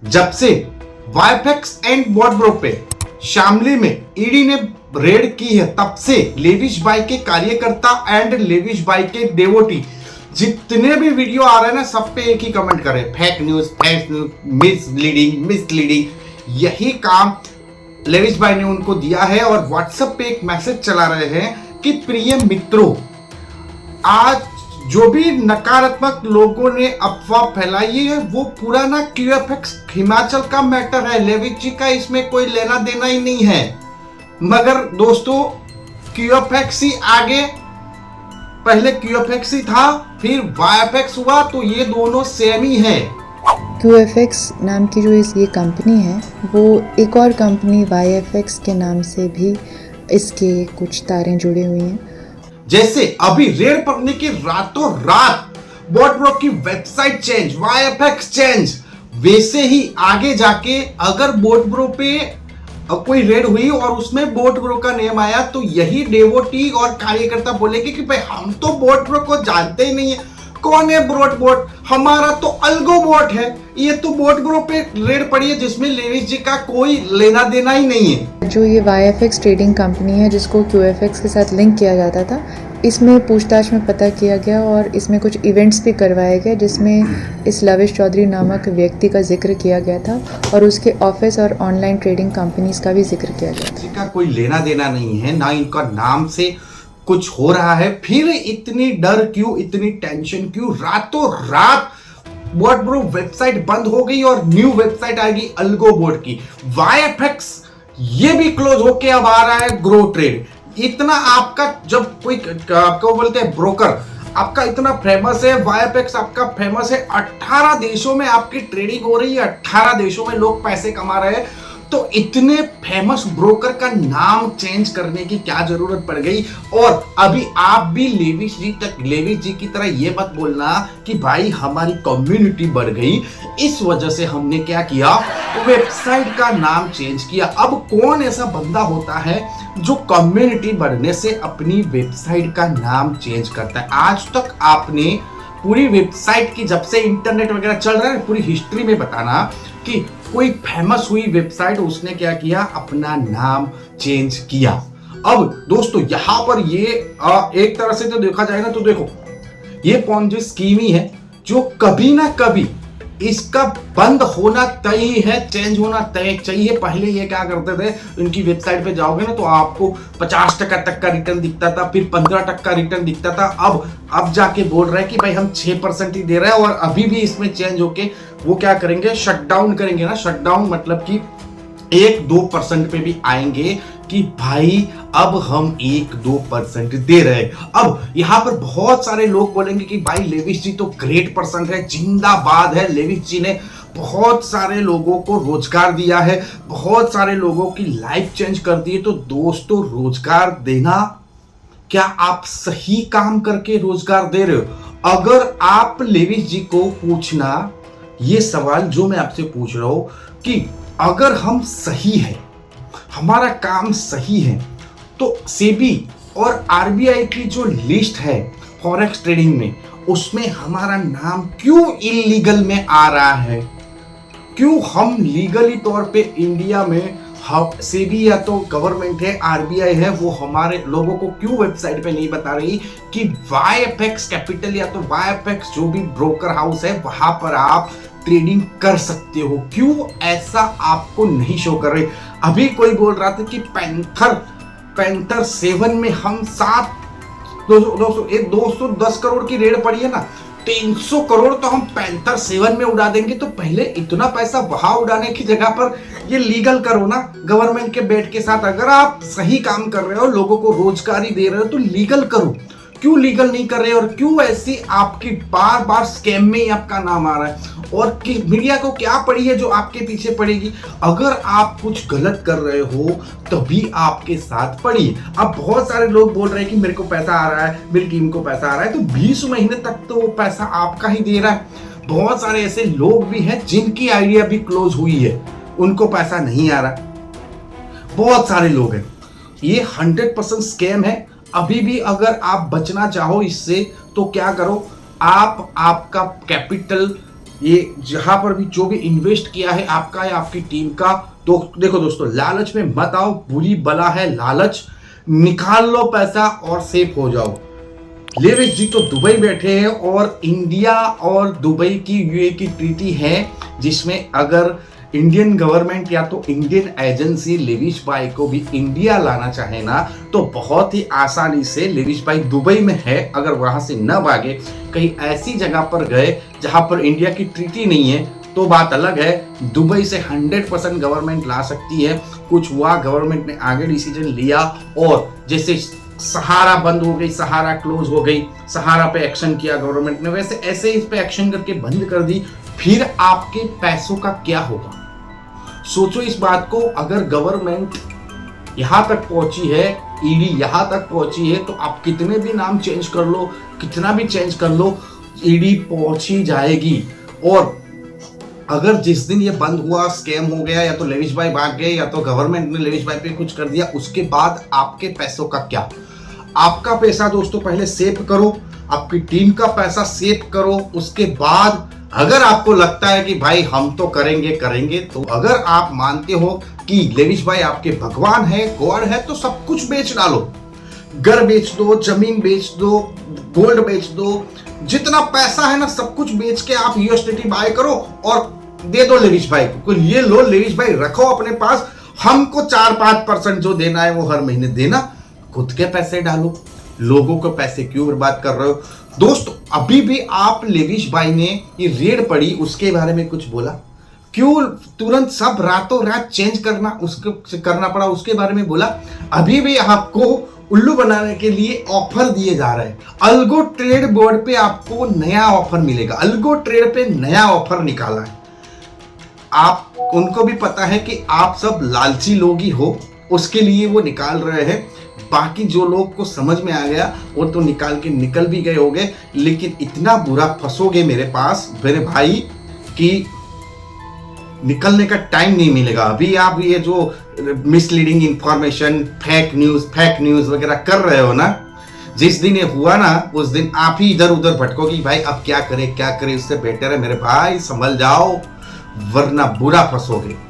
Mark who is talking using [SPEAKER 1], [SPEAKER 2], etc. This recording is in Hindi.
[SPEAKER 1] जब से वाईएफएक्स एंड बॉटब्रो पे शामली में ईडी ने रेड की है, तब से लेविश भाई के कार्यकर्ता एंड लेविश भाई के डेवोटी जितने भी वीडियो आ रहे हैं ना, सब पे एक ही कमेंट कर रहे हैं, फेक न्यूज, मिसलीडिंग। यही काम लेविश भाई ने उनको दिया है और व्हाट्सएप पे एक मैसेज चला रहे हैं कि प्रिय मित्रों, आज जो भी नकारात्मक लोगों ने अफवाह फैलाई है वो पुराना क्यूएफएक्स हिमाचल का मैटर है, लेविश जी का इसमें कोई लेना देना ही नहीं है। मगर दोस्तों, क्यूएफएक्स ही आगे, पहले क्यूएफएक्स ही था, फिर वाईएफएक्स हुआ, तो ये दोनों सेम ही है।
[SPEAKER 2] क्यूएफएक्स नाम की जो ये कंपनी है, वो एक और कंपनी वाईएफएक्स के नाम से भी इसके कुछ तारें जुड़ी हुई हैं।
[SPEAKER 1] जैसे अभी रेड पड़ने के रातों रात बॉटब्रो की वेबसाइट चेंज, वाईएफएक्स चेंज, वैसे ही आगे जाके अगर बॉटब्रो पे कोई रेड हुई और उसमें बॉटब्रो का नेम आया, तो यही डेवोटी और कार्यकर्ता बोलेंगे कि भाई हम तो बॉटब्रो को जानते ही नहीं है, कौन है बोट, हमारा तो अलगो बोट है, ये तो बॉटब्रो पे रेड पड़ी है जिसमें लेविश जी का कोई लेना देना ही नहीं है।
[SPEAKER 2] जो ये वाईएफएक्स ट्रेडिंग कंपनी है जिसको क्यूएफएक्स के साथ लिंक किया जाता था, इसमें पूछताछ में पता किया गया और इसमें कुछ इवेंट्स भी करवाए गए जिसमें इस लविश चौधरी नामक व्यक्ति का जिक्र किया गया था और उसके ऑफिस और ऑनलाइन ट्रेडिंग कंपनीज का भी जिक्र किया गया था।
[SPEAKER 1] इनका कोई लेना देना नहीं है, ना इनका नाम से कुछ हो रहा है। फिर इतनी डर क्यों, इतनी टेंशन क्यों? रातों रात बॉटब्रो वेबसाइट बंद हो गई और न्यू वेबसाइट आएगी अलगो बोर्ड की। वाईएफएक्स ये भी क्लोज होके अब आ रहा है ग्रो ट्रेड। इतना आपका, जब कोई आपको बोलते हैं ब्रोकर, आपका इतना फेमस है, वाईएफएक्स आपका फेमस है, 18 देशों में आपकी ट्रेडिंग हो रही है, 18 देशों में लोग पैसे कमा रहे हैं, तो इतने फेमस ब्रोकर का नाम चेंज करने की क्या जरूरत पड़ गई? और अभी आप भी लेविश जी की तरह ये मत बोलना कि भाई हमारी कम्युनिटी बढ़ गई, इस वजह से हमने क्या किया, वेबसाइट का नाम चेंज किया। अब कौन ऐसा बंदा होता है जो कम्युनिटी बढ़ने से अपनी वेबसाइट का नाम चेंज करता है? आज तक आपने पूरी वेबसाइट की, जब से इंटरनेट वगैरह चल रहा है, पूरी हिस्ट्री में बताना कि कोई फेमस हुई वेबसाइट, उसने क्या किया, अपना नाम चेंज किया। अब दोस्तों यहां पर ये एक तरह से तो देखा जाए ना, तो देखो ये पॉन्जी स्कीम ही है जो कभी ना कभी इसका बंद होना तय है, चेंज होना तय चाहिए। पहले ये क्या करते थे, इनकी वेबसाइट पे जाओगे ना तो आपको 50% तक का रिटर्न दिखता था, फिर 15% का रिटर्न दिखता था। अब जाके बोल रहे हैं कि भाई हम 6% ही दे रहे हैं, और अभी भी इसमें चेंज होके वो क्या करेंगे, शटडाउन करेंगे ना। शटडाउन मतलब कि 1-2% पे भी आएंगे कि भाई अब हम 1-2% दे रहे हैं। अब यहां पर बहुत सारे लोग बोलेंगे कि भाई लेविश जी तो ग्रेट पर्सन है, जिंदाबाद है, लेविश जी ने बहुत सारे लोगों को रोजगार दिया है, बहुत सारे लोगों की लाइफ चेंज कर दी है। तो दोस्तों, रोजगार देना, क्या आप सही काम करके रोजगार दे रहे हो? अगर आप लेविश जी को पूछना ये सवाल जो मैं आपसे पूछ रहा हूं कि अगर हम सही है, हमारा काम सही है, तो सेबी और आरबीआई की जो लिस्ट है फॉरेक्स ट्रेडिंग में, उसमें हमारा नाम क्यों इलीगल में आ रहा है? क्यों हम लीगली तौर पे इंडिया में, सेबी या तो गवर्नमेंट है, आरबीआई है, वो हमारे लोगों को क्यों वेबसाइट पे नहीं बता रही कि वाईएफएक्स कैपिटल या तो वाईएफएक्स जो भी ब्रोकर हाउस है वहां पर आप ट्रेडिंग कर सकते हो? क्यों ऐसा आपको नहीं शो कर रहे? अभी कोई बोल रहा था कि पैंथर 7 में हम 210 करोड़ की रेड पड़ी है ना, 300 करोड़ तो हम पैंथर 7 में उड़ा देंगे। तो पहले इतना पैसा वहां उड़ाने की जगह पर ये लीगल करो ना, गवर्नमेंट के बेट के साथ। अगर आप सही काम कर रहे हो, लोगों को रोजगारी दे रहे हो, तो लीगल करो। क्यों लीगल नहीं कर रहे? और क्यों ऐसी आपकी बार बार स्कैम में ही आपका नाम आ रहा है? और कि मीडिया को क्या पड़ी है जो आपके पीछे पड़ेगी? अगर आप कुछ गलत कर रहे हो तभी आपके साथ पड़ी। अब बहुत सारे लोग बोल रहे हैं कि मेरे को पैसा आ रहा है, मेरी टीम को पैसा आ रहा है, तो 20 महीने तक तो वो पैसा आपका ही दे रहा है। बहुत सारे ऐसे लोग भी हैं जिनकी आइडिया भी क्लोज हुई है, उनको पैसा नहीं आ रहा। बहुत सारे लोग हैं। ये 100% स्कैम है। अभी भी अगर आप बचना चाहो इससे तो क्या करो, आप आपका कैपिटल ये जहां पर भी जो भी इन्वेस्ट किया है आपका या आपकी टीम का, तो देखो दोस्तों, लालच में मत आओ, बुरी बला है लालच। निकाल लो पैसा और सेफ हो जाओ। लेविश जी तो दुबई बैठे हैं और इंडिया और दुबई की यूए की ट्रीटी है, जिसमें अगर इंडियन गवर्नमेंट या तो इंडियन एजेंसी लेविश भाई को भी इंडिया लाना चाहे ना, तो बहुत ही आसानी से लेविश भाई दुबई में है, अगर वहां से न भागे कहीं ऐसी जगह पर गए जहां पर इंडिया की ट्रीटी नहीं है तो बात अलग है। दुबई से 100% गवर्नमेंट ला सकती है। कुछ हुआ, गवर्नमेंट ने आगे डिसीजन लिया और जैसे सहारा बंद हो गई, सहारा क्लोज हो गई, सहारा पे एक्शन किया गवर्नमेंट ने, वैसे ऐसे इस पे एक्शन करके बंद कर दी। फिर आपके पैसों का क्या होगा? सोचो इस बात को। अगर गवर्नमेंट यहां तक पहुंची है, ईडी यहां तक पहुंची है, तो आप कितने भी नाम चेंज कर लो, कितना भी चेंज कर लो, ईडी पहुंची जाएगी। और अगर जिस दिन ये बंद हुआ, स्कैम हो गया, या तो लेविश भाई भाग गए या तो गवर्नमेंट ने लेविश भाई पे कुछ कर दिया, उसके बाद आपके पैसों का क्या? आपका पैसा दोस्तों पहले सेव करो, आपकी टीम का पैसा सेव करो। उसके बाद अगर आपको लगता है कि भाई हम तो करेंगे, तो अगर आप मानते हो कि लेविश भाई आपके भगवान है, गॉड है, तो सब कुछ बेच डालो। घर बेच दो, जमीन बेच दो, गोल्ड बेच दो, जितना पैसा है ना सब कुछ बेच के आप यूएसडीटी बाय करो और दे दो लेविश भाई को। ये लो लेविश भाई, रखो अपने पास, हमको 4-5% जो देना है वो हर महीने देना, खुद के पैसे डालो। लोगों के पैसे क्यों बर्बाद कर रहे हो? दोस्त, अभी भी आप लेविश भाई ने ये रेड पड़ी उसके बारे में कुछ बोला? क्यों तुरंत सब रातों रात चेंज करना पड़ा, उसके बारे में बोला? अभी भी आपको उल्लू बनाने के लिए ऑफर दिए जा रहे हैं। अल्गो ट्रेड बोर्ड पे आपको नया ऑफर मिलेगा। अल्गो ट्रेड पे नया ऑफर निकाला है। आप उनको भी पता है कि आप सब लालची लोग ही हो, उसके लिए वो निकाल रहे हैं। बाकी जो लोग को समझ में आ गया वो तो निकल भी गए होंगे, लेकिन इतना बुरा फंसोगे मेरे पास मेरे भाई कि निकलने का टाइम नहीं मिलेगा। अभी आप ये जो मिसलीडिंग इंफॉर्मेशन, फेक न्यूज वगैरह कर रहे हो ना, जिस दिन ये हुआ ना उस दिन आप ही इधर उधर भटकोगे भाई, अब क्या करें। उससे बेटर है मेरे भाई संभल जाओ, वरना बुरा फंसोगे।